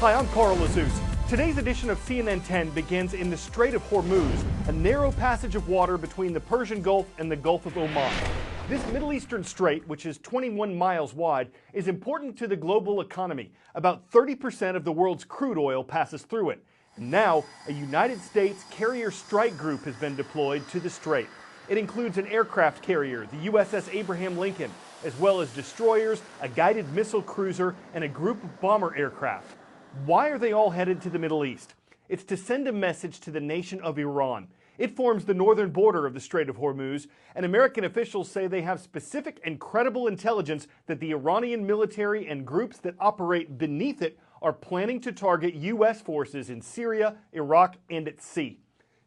Hi, I'm Carl Lazouz. Today's edition of CNN 10 begins in the Strait of Hormuz, a narrow passage of water between the Persian Gulf and the Gulf of Oman. This Middle Eastern strait, which is 21 miles wide, is important to the global economy. About 30% of the world's crude oil passes through it. And now, a United States carrier strike group has been deployed to the strait. It includes an aircraft carrier, the USS Abraham Lincoln, as well as destroyers, a guided missile cruiser, and a group of bomber aircraft. Why are they all headed to the Middle East? It's to send a message to the nation of Iran. It forms the northern border of the Strait of Hormuz, and American officials say they have specific and credible intelligence that the Iranian military and groups that operate beneath it are planning to target U.S. forces in Syria, Iraq, and at sea.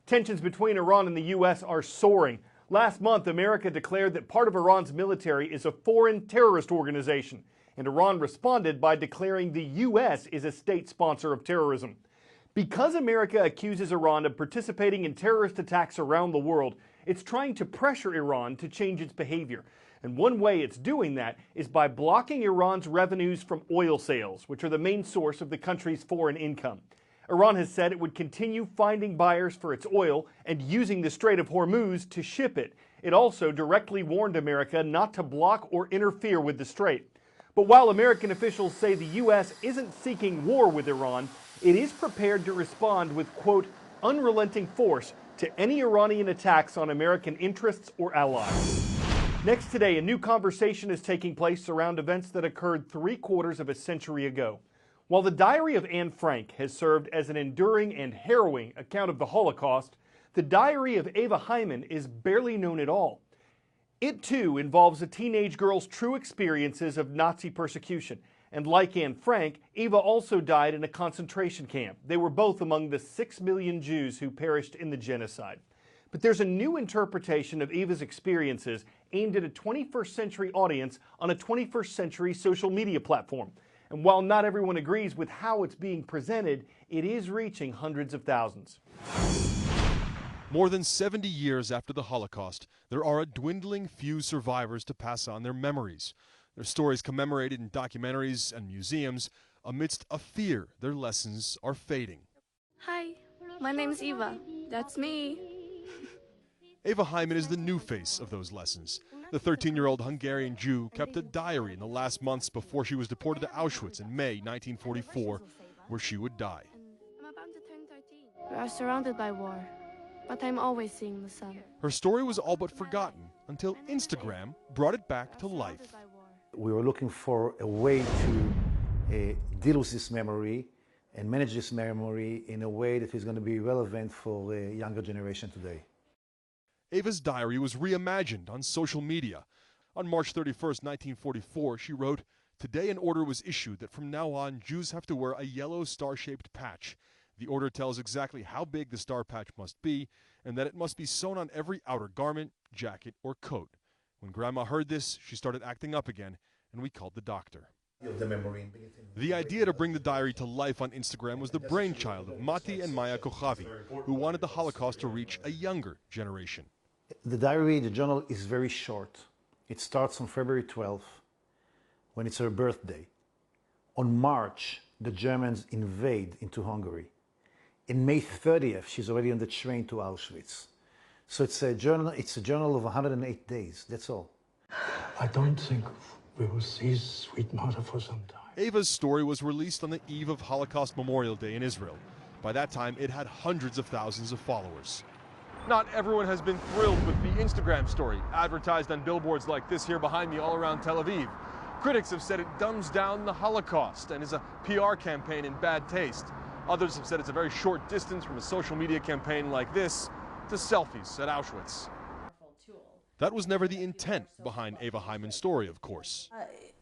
Tensions between Iran and the U.S. are soaring. Last month, America declared that part of Iran's military is a foreign terrorist organization, and Iran responded by declaring the U.S. is a state sponsor of terrorism. Because America accuses Iran of participating in terrorist attacks around the world, it's trying to pressure Iran to change its behavior. And one way it's doing that is by blocking Iran's revenues from oil sales, which are the main source of the country's foreign income. Iran has said it would continue finding buyers for its oil and using the Strait of Hormuz to ship it. It also directly warned America not to block or interfere with the strait. But while American officials say the U.S. isn't seeking war with Iran, it is prepared to respond with, quote, unrelenting force to any Iranian attacks on American interests or allies. Next today, a new conversation is taking place around events that occurred 3/4 of a century ago. While the diary of Anne Frank has served as an enduring and harrowing account of the Holocaust, the diary of Eva Hyman is barely known at all. It, too, involves a teenage girl's true experiences of Nazi persecution. And like Anne Frank, Eva also died in a concentration camp. They were both among the 6 million Jews who perished in the genocide. But there's a new interpretation of Eva's experiences aimed at a 21st century audience on a 21st century social media platform. And while not everyone agrees with how it's being presented, it is reaching hundreds of thousands. More than 70 years after the Holocaust, there are a dwindling few survivors to pass on their memories. Their stories commemorated in documentaries and museums amidst a fear their lessons are fading. Hi, my name's Eva. That's me. Eva Hyman is the new face of those lessons. The 13-year-old Hungarian Jew kept a diary in the last months before she was deported to Auschwitz in May 1944, where she would die. I'm about to turn 13. We are surrounded by war, but I'm always seeing the sun. Her story was all but forgotten until Instagram brought it back to life. We were looking for a way to deal with this memory and manage this memory in a way that is going to be relevant for the younger generation today. Eva's diary was reimagined on social media. On March 31st, 1944, she wrote, "Today an order was issued that from now on Jews have to wear a yellow star-shaped patch. The order tells exactly how big the star patch must be and that it must be sewn on every outer garment, jacket, or coat." When Grandma heard this, she started acting up again, and we called the doctor. The idea to bring the diary to life on Instagram was the brainchild of Mati and Maya Kochavi, who wanted the Holocaust to reach a younger generation. The diary, the journal, is very short. It starts on February 12th, when it's her birthday. On March, the Germans invade into Hungary. In May 30th, she's already on the train to Auschwitz. So it's a journal of 108 days, that's all. I don't think we will see sweet mother for some time. Eva's story was released on the eve of Holocaust Memorial Day in Israel. By that time, it had hundreds of thousands of followers. Not everyone has been thrilled with the Instagram story, advertised on billboards like this here behind me all around Tel Aviv. Critics have said it dumbs down the Holocaust and is a PR campaign in bad taste. Others have said it's a very short distance from a social media campaign like this to selfies at Auschwitz. That was never the intent behind Eva Hyman's story, of course.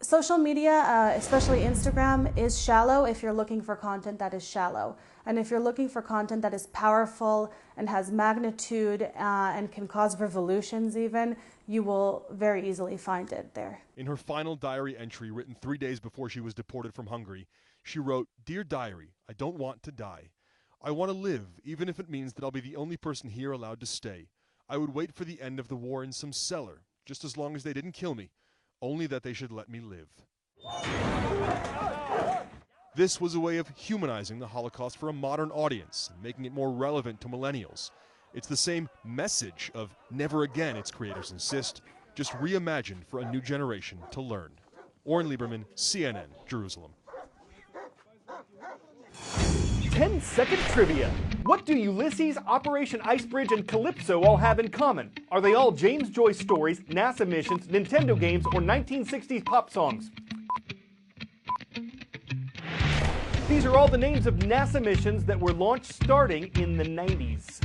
Social media, especially Instagram, is shallow if you're looking for content that is shallow. And if you're looking for content that is powerful and has magnitude and can cause revolutions even, you will very easily find it there. In her final diary entry written 3 days before she was deported from Hungary, she wrote, "Dear diary, I don't want to die. I want to live, even if it means that I'll be the only person here allowed to stay. I would wait for the end of the war in some cellar, just as long as they didn't kill me, only that they should let me live." This was a way of humanizing the Holocaust for a modern audience, and making it more relevant to millennials. It's the same message of never again, its creators insist, just reimagined for a new generation to learn. Oren Lieberman, CNN, Jerusalem. 10-second trivia. What do Ulysses, Operation Icebridge, and Calypso all have in common? Are they all James Joyce stories, NASA missions, Nintendo games, or 1960s pop songs? These are all the names of NASA missions that were launched starting in the 90s.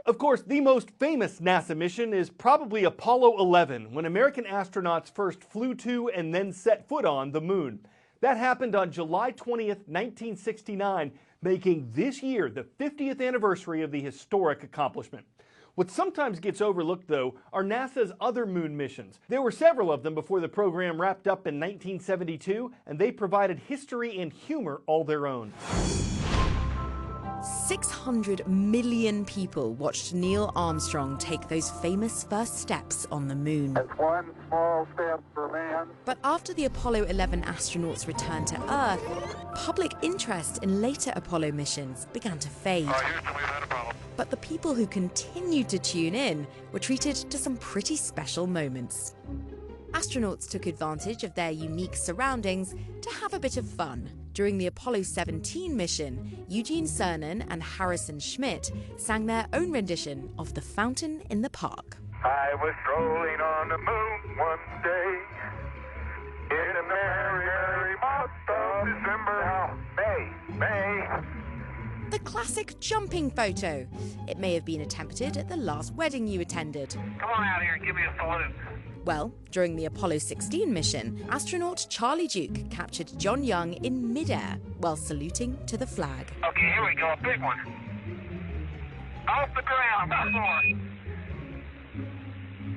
Of course, the most famous NASA mission is probably Apollo 11, when American astronauts first flew to and then set foot on the moon. That happened on July 20th, 1969, making this year the 50th anniversary of the historic accomplishment. What sometimes gets overlooked, though, are NASA's other moon missions. There were several of them before the program wrapped up in 1972, and they provided history and humor all their own. 600 million people watched Neil Armstrong take those famous first steps on the moon. That's one small step for man. But after the Apollo 11 astronauts returned to Earth, public interest in later Apollo missions began to fade. Houston, we've had a problem. But the people who continued to tune in were treated to some pretty special moments. Astronauts took advantage of their unique surroundings to have a bit of fun. During the Apollo 17 mission, Eugene Cernan and Harrison Schmitt sang their own rendition of The Fountain in the Park. I was strolling on the moon one day in a merry, merry month of December. May. The classic jumping photo. It may have been attempted at the last wedding you attended. Come on out here and give me a salute. Well, during the Apollo 16 mission, astronaut Charlie Duke captured John Young in midair while saluting to the flag. Okay, here we go, a big one. Off the ground, about 4.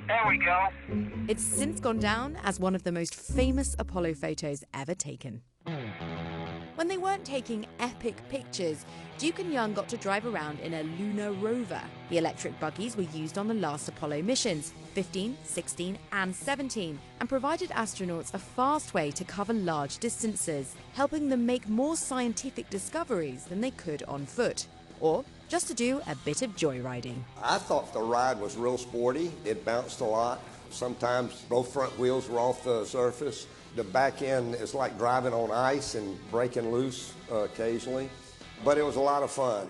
There we go. It's since gone down as one of the most famous Apollo photos ever taken. When they weren't taking epic pictures, Duke and Young got to drive around in a lunar rover. The electric buggies were used on the last Apollo missions, 15, 16, and 17, and provided astronauts a fast way to cover large distances, helping them make more scientific discoveries than they could on foot, or just to do a bit of joyriding. I thought the ride was real sporty. It bounced a lot. Sometimes both front wheels were off the surface. The back end is like driving on ice and breaking loose occasionally, but it was a lot of fun.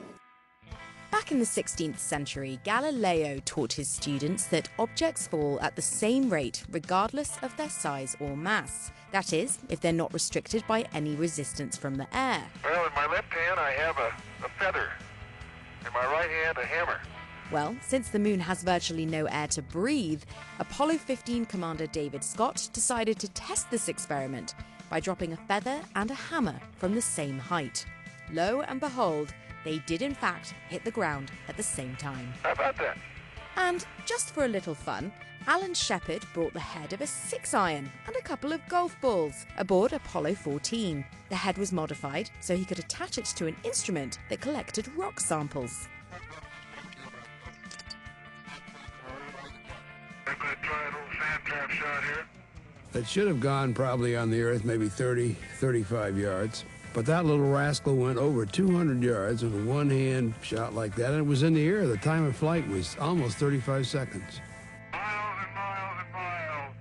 Back in the 16th century, Galileo taught his students that objects fall at the same rate regardless of their size or mass. That is, if they're not restricted by any resistance from the air. Well, in my left hand I have a feather. In my right hand a hammer. Well, since the moon has virtually no air to breathe, Apollo 15 Commander David Scott decided to test this experiment by dropping a feather and a hammer from the same height. Lo and behold, they did in fact hit the ground at the same time. How about that? And just for a little fun, Alan Shepard brought the head of a 6-iron and a couple of golf balls aboard Apollo 14. The head was modified so he could attach it to an instrument that collected rock samples. I'm going to try a little sand trap shot here. It should have gone probably on the Earth maybe 30, 35 yards. But that little rascal went over 200 yards with a one-hand shot like that, and it was in the air. The time of flight was almost 35 seconds. Miles and miles and miles.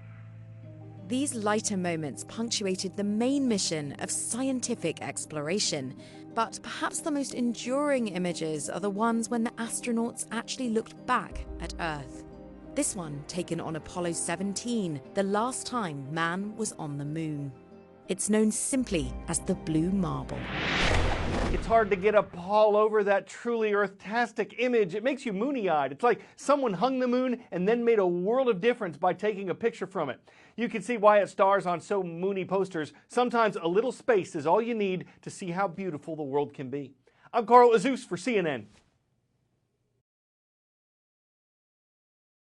These lighter moments punctuated the main mission of scientific exploration. But perhaps the most enduring images are the ones when the astronauts actually looked back at Earth. This one taken on Apollo 17, the last time man was on the moon. It's known simply as the Blue Marble. It's hard to get a pall over that truly Earth-tastic image. It makes you moony-eyed. It's like someone hung the moon and then made a world of difference by taking a picture from it. You can see why it stars on so moony posters. Sometimes a little space is all you need to see how beautiful the world can be. I'm Carl Azuz for CNN.